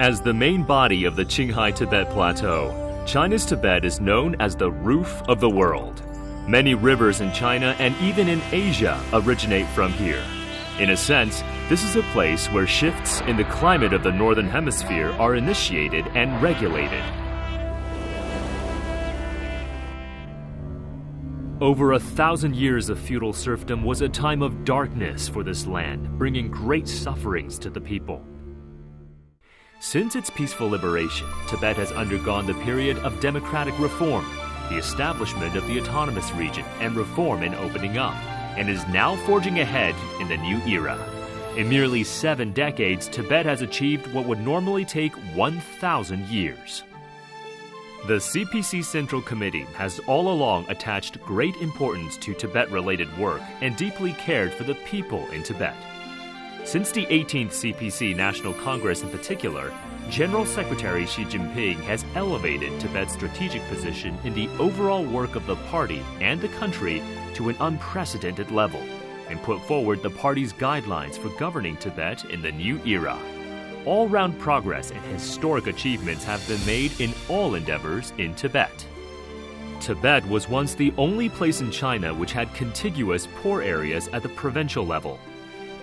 As the main body of the Qinghai Tibet Plateau, China's Tibet is known as the roof of the world. Many rivers in China and even in Asia originate from here. In a sense, this is a place where shifts in the climate of the Northern Hemisphere are initiated and regulated. Over 1,000 years of feudal serfdom was a time of darkness for this land, bringing great sufferings to the people. Since its peaceful liberation, Tibet has undergone the period of democratic reform, the establishment of the autonomous region, and reform and opening up, and is now forging ahead in the new era. In merely 7 decades, Tibet has achieved what would normally take 1,000 years. The CPC Central Committee has all along attached great importance to Tibet-related work and deeply cared for the people in Tibet. Since the 18th CPC National Congress in particular, General Secretary Xi Jinping has elevated Tibet's strategic position in the overall work of the party and the country to an unprecedented level, and put forward the party's guidelines for governing Tibet in the new era. All-round progress and historic achievements have been made in all endeavors in Tibet. Tibet was once the only place in China which had contiguous poor areas at the provincial level.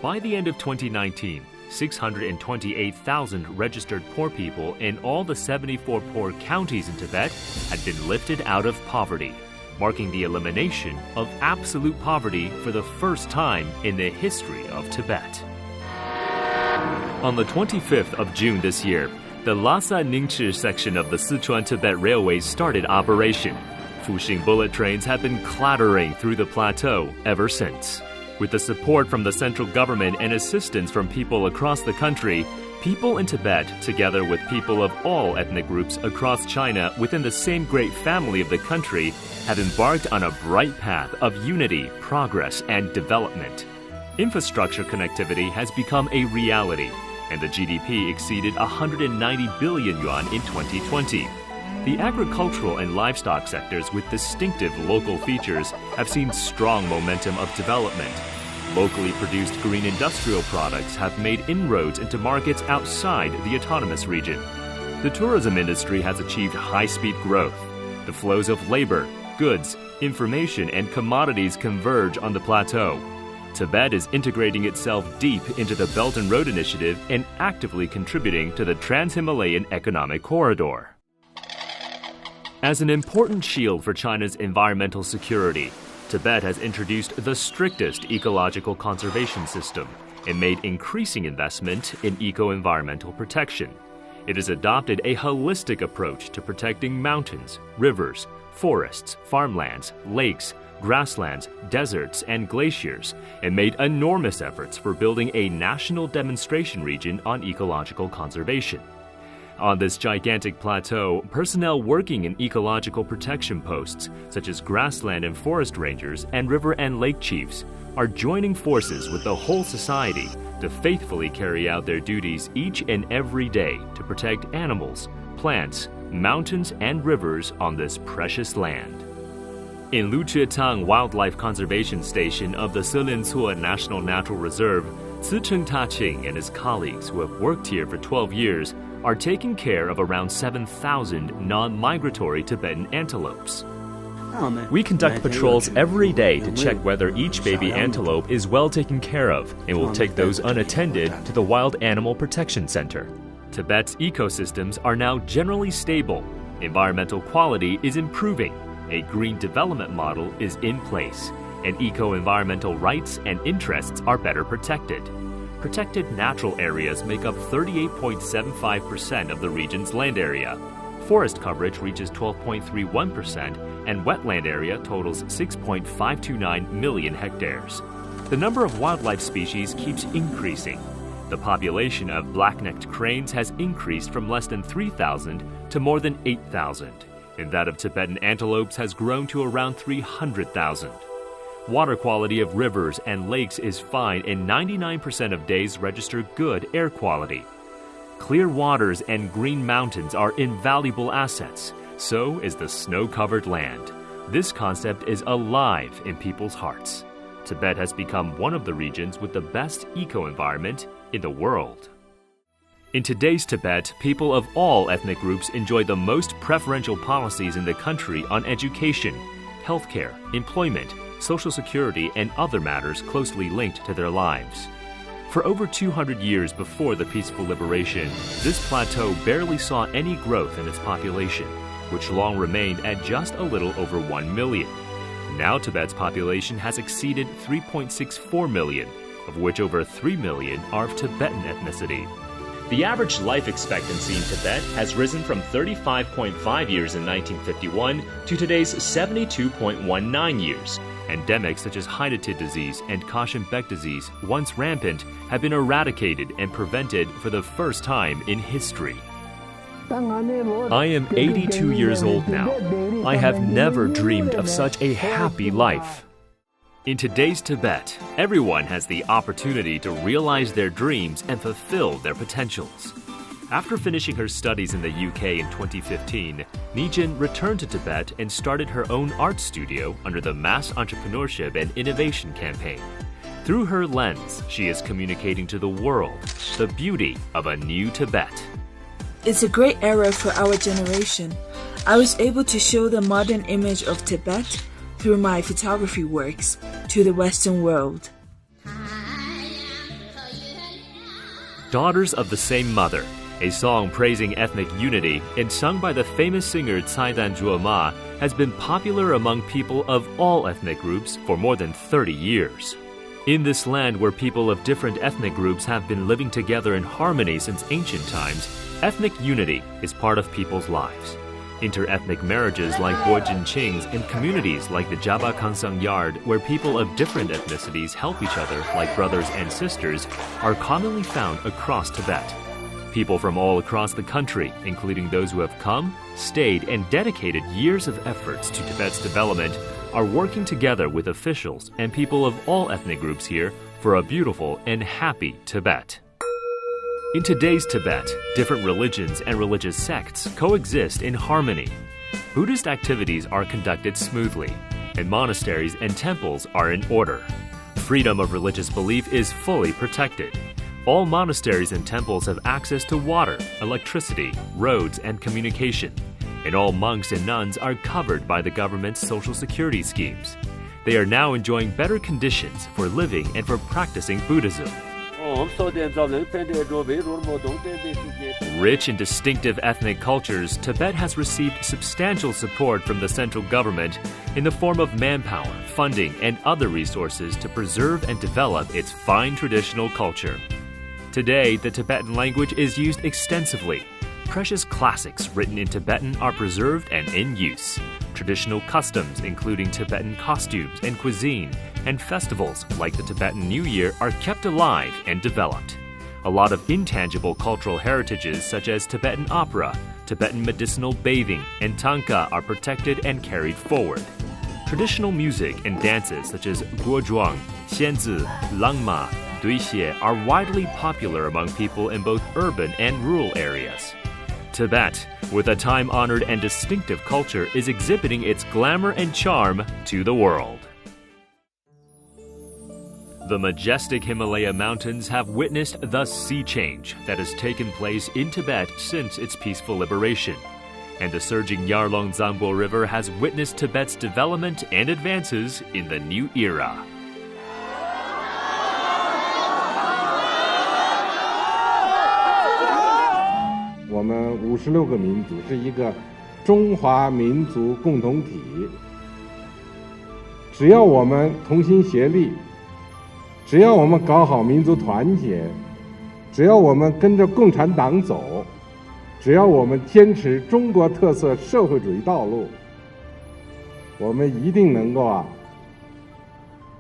By the end of 2019, 628,000 registered poor people in all the 74 poor counties in Tibet had been lifted out of poverty, marking the elimination of absolute poverty for the first time in the history of Tibet. On the 25th of June this year, the Lhasa-Ningchi section of the Sichuan-Tibet Railway started operation. Fuxing bullet trains have been clattering through the plateau ever since. With the support from the central government and assistance from people across the country, people in Tibet, together with people of all ethnic groups across China within the same great family of the country, have embarked on a bright path of unity, progress, and development. Infrastructure connectivity has become a reality, and the GDP exceeded 190 billion yuan in 2020. The agricultural and livestock sectors with distinctive local features have seen strong momentum of development. Locally produced green industrial products have made inroads into markets outside the autonomous region. The tourism industry has achieved high-speed growth. The flows of labor, goods, information, and commodities converge on the plateau. Tibet is integrating itself deep into the Belt and Road Initiative and actively contributing to the Trans-Himalayan Economic Corridor. As an important shield for China's environmental security, Tibet has introduced the strictest ecological conservation system and made increasing investment in eco-environmental protection. It has adopted a holistic approach to protecting mountains, rivers, forests, farmlands, lakes, grasslands, deserts, and glaciers, and made enormous efforts for building a national demonstration region on ecological conservation. On this gigantic plateau, personnel working in ecological protection posts, such as grassland and forest rangers and river and lake chiefs, are joining forces with the whole society to faithfully carry out their duties each and every day to protect animals, plants, mountains, and rivers on this precious land. In Luqietang Wildlife Conservation Station of the Selincua National Natural Reserve, Zicheng Taqing and his colleagues who have worked here for 12 years are taking care of around 7,000 non-migratory Tibetan antelopes. We conduct patrols every day to check whether each baby antelope is well taken care of, and will take those unattended to the Wild Animal Protection Center. Tibet's ecosystems are now generally stable, environmental quality is improving, a green development model is in place, and eco-environmental rights and interests are better protected. Protected natural areas make up 38.75% of the region's land area. Forest coverage reaches 12.31%, and wetland area totals 6.529 million hectares. The number of wildlife species keeps increasing. The population of black-necked cranes has increased from less than 3,000 to more than 8,000, and that of Tibetan antelopes has grown to around 300,000. Water quality of rivers and lakes is fine, and 99% of days register good air quality. Clear waters and green mountains are invaluable assets. So is the snow-covered land. This concept is alive in people's hearts. Tibet has become one of the regions with the best eco-environment in the world. In today's Tibet, people of all ethnic groups enjoy the most preferential policies in the country on education, healthcare, employment, social security, and other matters closely linked to their lives. For over 200 years before the peaceful liberation, this plateau barely saw any growth in its population, which long remained at just a little over 1 million. Now Tibet's population has exceeded 3.64 million, of which over 3 million are of Tibetan ethnicity. The average life expectancy in Tibet has risen from 35.5 years in 1951 to today's 72.19 years. Endemics such as Hydatid disease and Kashin-Bek disease, once rampant, have been eradicated and prevented for the first time in history. I am 82 years old now. I have never dreamed of such a happy life. In today's Tibet, everyone has the opportunity to realize their dreams and fulfill their potentials. After finishing her studies in the UK in 2015, Nijin returned to Tibet and started her own art studio under the Mass Entrepreneurship and Innovation campaign. Through her lens, she is communicating to the world the beauty of a new Tibet. It's a great era for our generation. I was able to show the modern image of Tibet through my photography works to the Western world. Daughters of the Same Mother, a song praising ethnic unity and sung by the famous singer Caidan Zhuoma, has been popular among people of all ethnic groups for more than 30 years. In this land where people of different ethnic groups have been living together in harmony since ancient times, ethnic unity is part of people's lives. Inter-ethnic marriages like Bojin Qings and communities like the Jaba Kansang Yard, where people of different ethnicities help each other like brothers and sisters, are commonly found across Tibet. People from all across the country, including those who have come, stayed, and dedicated years of efforts to Tibet's development, are working together with officials and people of all ethnic groups here for a beautiful and happy Tibet. In today's Tibet, different religions and religious sects coexist in harmony. Buddhist activities are conducted smoothly, and monasteries and temples are in order. Freedom of religious belief is fully protected. All monasteries and temples have access to water, electricity, roads, and communication, and all monks and nuns are covered by the government's social security schemes. They are now enjoying better conditions for living and for practicing Buddhism. Rich and distinctive ethnic cultures, Tibet has received substantial support from the central government in the form of manpower, funding, and other resources to preserve and develop its fine traditional culture. Today, the Tibetan language is used extensively. Precious classics written in Tibetan are preserved and in use. Traditional customs, including Tibetan costumes and cuisine, and festivals like the Tibetan New Year are kept alive and developed. A lot of intangible cultural heritages such as Tibetan opera, Tibetan medicinal bathing, and tanka are protected and carried forward. Traditional music and dances such as guozhuang, xianzi, langma, duixie are widely popular among people in both urban and rural areas. Tibet, with a time-honored and distinctive culture, is exhibiting its glamour and charm to the world. The majestic Himalaya mountains have witnessed the sea change that has taken place in Tibet since its peaceful liberation. And the surging Yarlung Zangbo River has witnessed Tibet's development and advances in the new era. 我们56个民族是一个中华民族共同体。只要我们同心协力，只要我们搞好民族团结，只要我们跟着共产党走，只要我们坚持中国特色社会主义道路，我们一定能够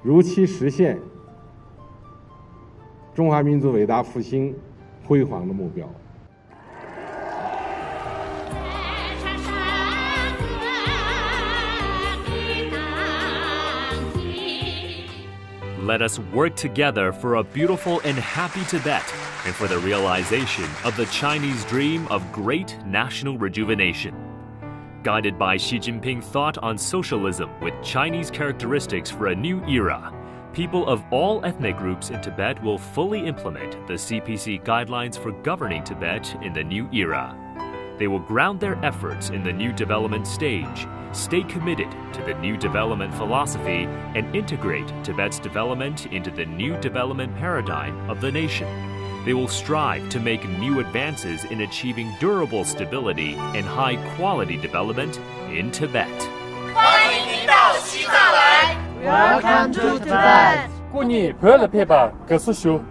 如期实现中华民族伟大复兴辉煌的目标。 Let us work together for a beautiful and happy Tibet and for the realization of the Chinese dream of great national rejuvenation. Guided by Xi Jinping thought on socialism with Chinese characteristics for a new era, People of all ethnic groups in Tibet will fully implement the CPC guidelines for governing Tibet in the new era. They will ground their efforts in the new development stage, stay committed to the new development philosophy, and integrate Tibet's development into the new development paradigm of the nation. They will strive to make new advances in achieving durable stability and high-quality development in Tibet. 欢迎您到西藏来 Welcome to Tibet. Kuni pöle peba, kesushu.